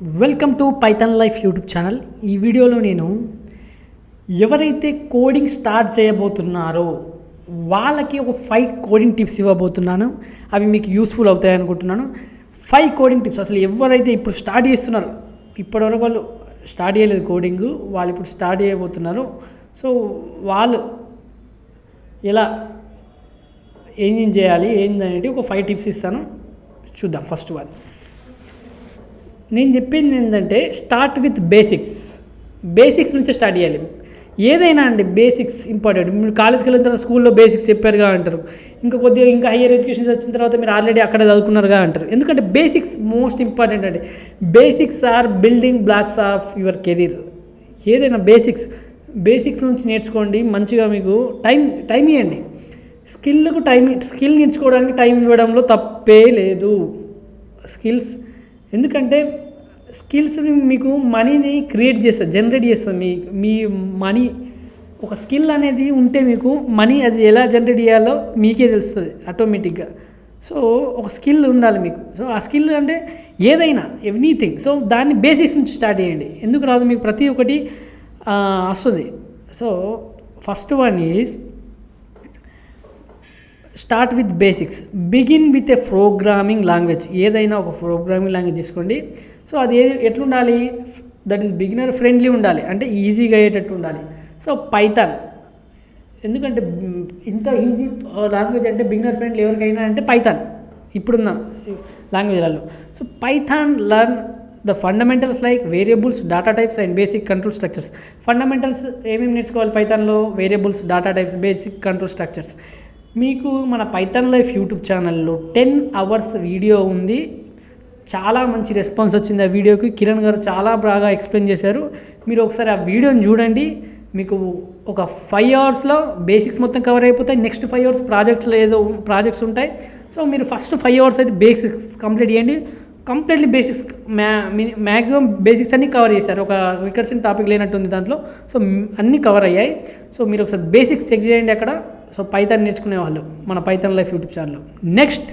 Welcome to Python life YouTube channel. ఈ వీడియోలో నేను ఎవరైతే కోడింగ్ స్టార్ట్ చేయబోతున్నారో వాళ్ళకి ఒక 5 కోడింగ్ టిప్స్ ఇవ్వబోతున్నాను. అవి మీకు యూస్ఫుల్ అవుతాయి అనుకుంటున్నాను. 5 కోడింగ్ టిప్స్. అసలు ఎవరైతే ఇప్పుడు స్టార్ట్ చేస్తున్నారో, ఇప్పటివరకు వాళ్ళు స్టార్ట్ చేయలేదు కోడింగ్, వాళ్ళు ఇప్పుడు స్టార్ట్ చేయబోతున్నారు. సో వాళ్ళు ఎలా ఏం చేయాలి ఏందనేది ఒక 5 టిప్స్ ఇస్తాను, చూద్దాం. ఫస్ట్ వన్ నేను చెప్పింది ఏంటంటే, స్టార్ట్ విత్ బేసిక్స్ నుంచే స్టార్ట్ చేయాలి. ఏదైనా అండి, బేసిక్స్ ఇంపార్టెంట్. మీరు కాలేజ్కి వెళ్ళిన తర్వాత స్కూల్లో బేసిక్స్ చెప్పారుగా అంటారు, ఇంకా హయ్యర్ ఎడ్యుకేషన్ వచ్చిన తర్వాత మీరు ఆల్రెడీ అక్కడ చదువుకున్నారుగా అంటారు. ఎందుకంటే బేసిక్స్ మోస్ట్ ఇంపార్టెంట్ అండి. Basics are building blocks of your career. ఏదైనా బేసిక్స్ నుంచి నేర్చుకోండి. మంచిగా మీకు టైం ఇవ్వండి. స్కిల్ నేర్చుకోవడానికి టైం ఇవ్వడంలో తప్పే లేదు. ఎందుకంటే స్కిల్స్ మీకు మనీని క్రియేట్ చేస్తుంది, జనరేట్ చేస్తుంది. మీ మనీ, ఒక స్కిల్ అనేది ఉంటే మీకు మనీ అది ఎలా జనరేట్ చేయాలో మీకే తెలుస్తుంది ఆటోమేటిక్గా. సో ఒక స్కిల్ ఉండాలి మీకు. సో ఆ స్కిల్ అంటే ఏదైనా, ఎనీథింగ్. సో దాన్ని బేసిక్స్ నుంచి స్టార్ట్ చేయండి. ఎందుకు రాదు, మీకు ప్రతి ఒక్కటి వస్తుంది. So first one is start with basics. Begin with a programming language. ఏదైనా ఒక ప్రోగ్రామింగ్ లాంగ్వేజ్ తీసుకోండి. సో అది ఎట్లుండాలి, దట్ ఈస్ బిగినర్ ఫ్రెండ్లీ ఉండాలి, అంటే ఈజీగా అయ్యేటట్టు ఉండాలి. సో పైథాన్, ఎందుకంటే ఇంత ఈజీ లాంగ్వేజ్ అంటే బిగినర్ ఫ్రెండ్లీ ఎవరికైనా అంటే పైథాన్ ఇప్పుడున్న లాంగ్వేజ్లలో. So Python learn the fundamentals like variables, data types and basic control structures. Fundamentals ఏమేమి నేర్చుకోవాలి పైథాన్లో? Variables, data types, basic control structures. మీకు మన పైథాన్ లైఫ్ యూట్యూబ్ ఛానల్లో 10 hours వీడియో ఉంది. చాలా మంచి రెస్పాన్స్ వచ్చింది ఆ వీడియోకి. కిరణ్ గారు చాలా బాగా ఎక్స్ప్లెయిన్ చేశారు. మీరు ఒకసారి ఆ వీడియోని చూడండి. మీకు ఒక 5 hours బేసిక్స్ మొత్తం కవర్ అయిపోతాయి. నెక్స్ట్ 5 hours ప్రాజెక్ట్స్ ఉంటాయి. సో మీరు ఫస్ట్ 5 hours అయితే బేసిక్స్ కంప్లీట్ చేయండి. కంప్లీట్లీ బేసిక్స్, మ్యాక్సిమం బేసిక్స్ అన్నీ కవర్ చేశారు. ఒక రికర్షన్ టాపిక్ లేనట్టుంది దాంట్లో. సో అన్నీ కవర్ అయ్యాయి. సో మీరు ఒకసారి బేసిక్స్ చెక్ చేయండి అక్కడ. సో పైథాన్ నేర్చుకునే వాళ్ళు మన పైథాన్ లైఫ్ యూట్యూబ్ ఛానల్లో. Next,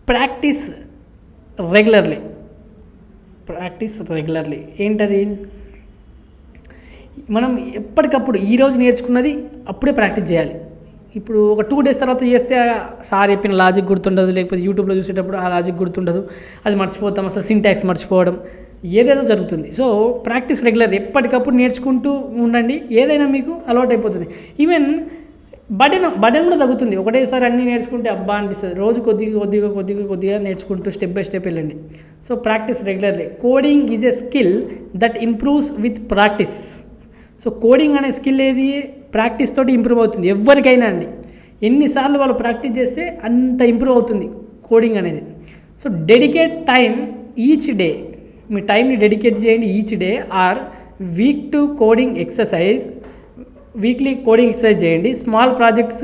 practice regularly. ఏంటది? మనం ఎప్పటికప్పుడు ఈరోజు నేర్చుకున్నది అప్పుడే ప్రాక్టీస్ చేయాలి. ఇప్పుడు ఒక 2 days తర్వాత చేస్తే సార్ చెప్పిన లాజిక్ గుర్తుండదు, లేకపోతే యూట్యూబ్లో చూసేటప్పుడు ఆ లాజిక్ గుర్తుండదు, అది మర్చిపోతాం, అసలు సింటాక్స్ మర్చిపోవడం, ఏదేదో జరుగుతుంది. సో ప్రాక్టీస్ రెగ్యులర్, ఎప్పటికప్పుడు నేర్చుకుంటూ ఉండండి. ఏదైనా మీకు అలవాటు అయిపోతుంది. ఈవెన్ బర్డెన్ కూడా తగ్గుతుంది. ఒకటేసారి అన్నీ నేర్చుకుంటే అబ్బా అనిపిస్తుంది. రోజు కొద్దిగా నేర్చుకుంటూ స్టెప్ బై స్టెప్ వెళ్ళండి. So practice regularly. Coding is a skill that improves with practice. So coding అనే స్కిల్ ఏది, ప్రాక్టీస్ తోటి ఇంప్రూవ్ అవుతుంది. ఎవరికైనా అండి, ఎన్నిసార్లు వాళ్ళు ప్రాక్టీస్ చేస్తే అంత ఇంప్రూవ్ అవుతుంది కోడింగ్ అనేది. So dedicate time each day. మీ టైంని డెడికేట్ చేయండి each day. Or weekly coding exercise చేయండి. స్మాల్ ప్రాజెక్ట్స్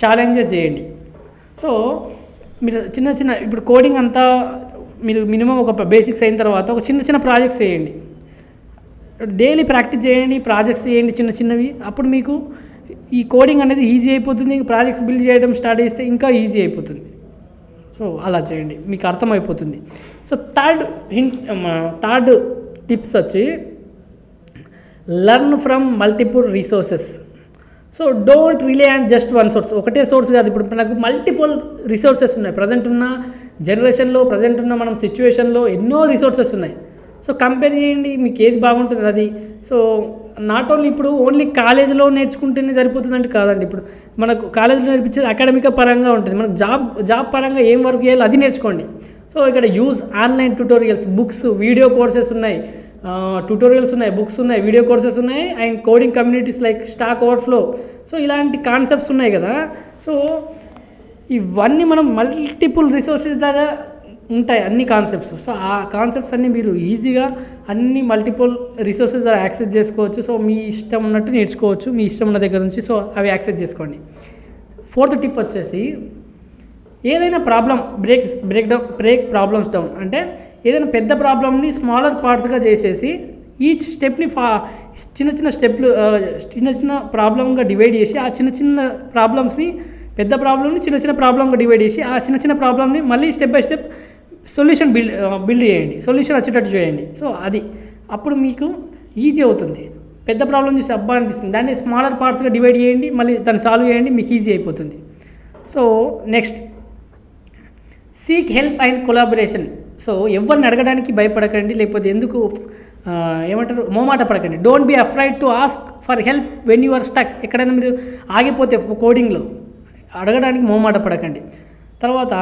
ఛాలెంజెస్ చేయండి. సో మీరు చిన్న ఇప్పుడు కోడింగ్ అంతా మీరు మినిమం ఒక బేసిక్స్ అయిన తర్వాత ఒక చిన్న ప్రాజెక్ట్స్ చేయండి. డైలీ ప్రాక్టీస్ చేయండి, ప్రాజెక్ట్స్ చేయండి చిన్నవి. అప్పుడు మీకు ఈ కోడింగ్ అనేది ఈజీ అయిపోతుంది. ప్రాజెక్ట్స్ బిల్డ్ చేయడం స్టార్ట్ చేస్తే ఇంకా ఈజీ అయిపోతుంది. సో అలా చేయండి, మీకు అర్థమైపోతుంది. సో థర్డ్ టిప్స్ వచ్చి learn from multiple resources. So don't relay on just one source. ఒకటే సోర్స్ కాదు. ఇప్పుడు నాకు మల్టిపుల్ రిసోర్సెస్ ఉన్నాయి. ప్రజెంట్ ఉన్న జనరేషన్లో, ప్రజెంట్ ఉన్న మనం సిచ్యువేషన్లో ఎన్నో రిసోర్సెస్ ఉన్నాయి. సో కంపేర్ చేయండి, మీకు ఏది బాగుంటుంది అది. సో నాట్ ఓన్లీ ఇప్పుడు ఓన్లీ కాలేజీలో నేర్చుకుంటేనే సరిపోతుందంటే కాదండి. ఇప్పుడు మనకు కాలేజీలో నేర్పించేది అకాడమిక్ పరంగా ఉంటుంది. మనకు జాబ్ పరంగా ఏం వర్క్ చేయాలో అది నేర్చుకోండి. సో ఇక్కడ use online tutorials, books, video courses ఉన్నాయి, ట్యూటోరియల్స్ ఉన్నాయి, బుక్స్ ఉన్నాయి, వీడియో కోర్సెస్ ఉన్నాయి, and coding communities like stock overflow. So ఇలాంటి కాన్సెప్ట్స్ ఉన్నాయి కదా. సో ఇవన్నీ మనం మల్టిపుల్ రిసోర్సెస్ దాకా ఉంటాయి అన్ని కాన్సెప్ట్స్. సో ఆ కాన్సెప్ట్స్ అన్నీ మీరు ఈజీగా అన్ని మల్టిపుల్ రిసోర్సెస్ యాక్సెస్ చేసుకోవచ్చు. సో మీ ఇష్టం ఉన్నట్టు నేర్చుకోవచ్చు, మీ ఇష్టం ఉన్న దగ్గర నుంచి. సో అవి యాక్సెస్ చేసుకోండి. 4th టిప్ వచ్చేసి, ఏదైనా బ్రేక్ ప్రాబ్లమ్స్ డౌన్. అంటే ఏదైనా పెద్ద ప్రాబ్లమ్ని స్మాలర్ పార్ట్స్గా చేసేసి ఈచ్ స్టెప్ని చిన్న ప్రాబ్లంగా డివైడ్ చేసి ఆ చిన్న ప్రాబ్లమ్స్ని, పెద్ద ప్రాబ్లమ్ని చిన్న ప్రాబ్లంగా డివైడ్ చేసి ఆ చిన్న ప్రాబ్లమ్ని మళ్ళీ step by step solution build చేయండి, సొల్యూషన్ వచ్చేటట్టు చేయండి. సో అది అప్పుడు మీకు ఈజీ అవుతుంది. పెద్ద ప్రాబ్లం చూసి అబ్బా అనిపిస్తుంది, దాన్ని స్మాలర్ పార్ట్స్గా డివైడ్ చేయండి, మళ్ళీ దాన్ని సాల్వ్ చేయండి, మీకు ఈజీ అయిపోతుంది. So next, seek help and collaboration. So ఎవరిని అడగడానికి భయపడకండి, లేకపోతే ఎందుకు ఏమంటారు మోమాట పడకండి. Don't be afraid to ask for help when you are stuck. ఎక్కడైనా మీరు ఆగిపోతే కోడింగ్లో అడగడానికి మోమాట పడకండి. తర్వాత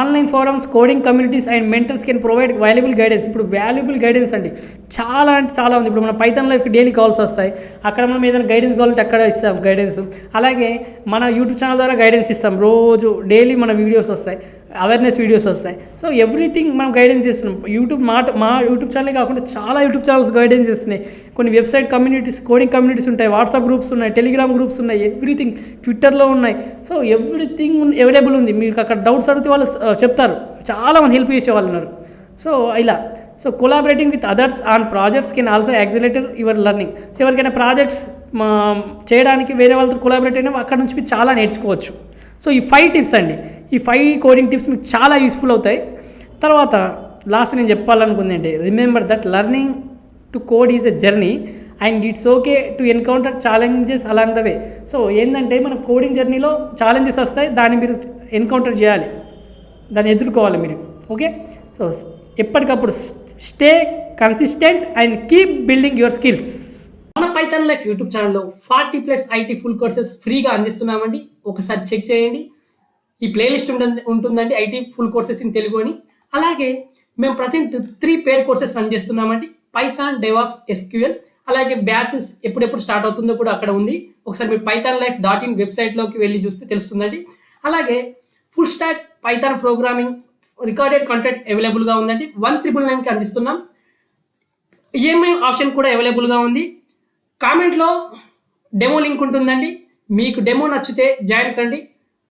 online forums, coding communities and mentors can provide valuable guidance. ఇప్పుడు వాల్యుబుల్ గైడెన్స్ అండి చాలా అంటే చాలా ఉంది. ఇప్పుడు మన పైథాన్ లైఫ్కి డైలీ కాల్స్ వస్తాయి, అక్కడ మనం ఏదైనా గైడెన్స్ కావాలంటే అక్కడ ఇస్తాం గైడెన్స్. అలాగే మన యూట్యూబ్ ఛానల్ ద్వారా గైడెన్స్ ఇస్తాం, రోజు డైలీ మన వీడియోస్ వస్తాయి, అవేర్నెస్ వీడియోస్ వస్తాయి. సో ఎవ్రీథింగ్ మనం గైడెన్స్ చేస్తున్నాం. మా యూట్యూబ్ ఛానల్ కాకుండా చాలా యూట్యూబ్ ఛానల్స్ గైడెన్స్ చేస్తున్నాయి. కొన్ని వెబ్సైట్ కమ్యూనిటీస్, కోడింగ్ కమ్యూనిటీస్ ఉంటాయి, వాట్సాప్ గ్రూప్స్ ఉన్నాయి, టెలిగ్రామ్ గ్రూప్స్ ఉన్నాయి, ఎవ్రీథింగ్ ట్విట్టర్లో ఉన్నాయి. సో ఎవ్రీథింగ్ అవైలబుల్ ఉంది. మీకు అక్కడ డౌట్స్ అడిగితే వాళ్ళు చెప్తారు, చాలామంది హెల్ప్ చేసే వాళ్ళు ఉన్నారు. సో ఇలా collaborating with others on projects can also accelerator your learning. So ఎవరికైనా ప్రాజెక్ట్స్ చేయడానికి వేరే వాళ్ళతో కొలాబరేట్ అయినా అక్కడ నుంచి మీరు చాలా నేర్చుకోవచ్చు. సో ఈ 5 టిప్స్ అండి, ఈ 5 కోడింగ్ టిప్స్ మీకు చాలా యూస్ఫుల్ అవుతాయి. తర్వాత లాస్ట్ నేను చెప్పాలనుకుంది అంటే, remember that learning to code is a journey and it's okay to encounter challenges along the way. So ఏంటంటే మన కోడింగ్ జర్నీలో ఛాలెంజెస్ వస్తాయి, దాన్ని మీరు ఎన్కౌంటర్ చేయాలి, దాన్ని ఎదుర్కోవాలి మీరు. ఓకే, సో ఎప్పటికప్పుడు stay consistent and keep building your skills. మన పైథాన్ లైఫ్ యూట్యూబ్ ఛానల్లో 40+ ఐటీ ఫుల్ కోర్సెస్ ఫ్రీగా అందిస్తున్నామండి. ఒకసారి చెక్ చేయండి. ఈ ప్లేలిస్ట్ ఉంటుందండి, IT full courses in Telugu అని. అలాగే మేము ప్రజెంట్ 3 పెయిడ్ కోర్సెస్ రన్ చేస్తున్నామండి, పైథాన్, డెవాప్స్, ఎస్క్యూఎల్. అలాగే బ్యాచెస్ ఎప్పుడెప్పుడు స్టార్ట్ అవుతుందో కూడా అక్కడ ఉంది. ఒకసారి మీరు pythonlife.in వెబ్సైట్లోకి వెళ్ళి చూస్తే తెలుస్తుందండి. అలాగే full stack Python programming recorded content అవైలబుల్గా ఉందండి, 1999కి అందిస్తున్నాం. ఈఎంఐ ఆప్షన్ కూడా అవైలబుల్గా ఉంది. కామెంట్లో డెమో లింక్ ఉంటుందండి, మీకు డెమో నచ్చితే జాయిన్ కండి.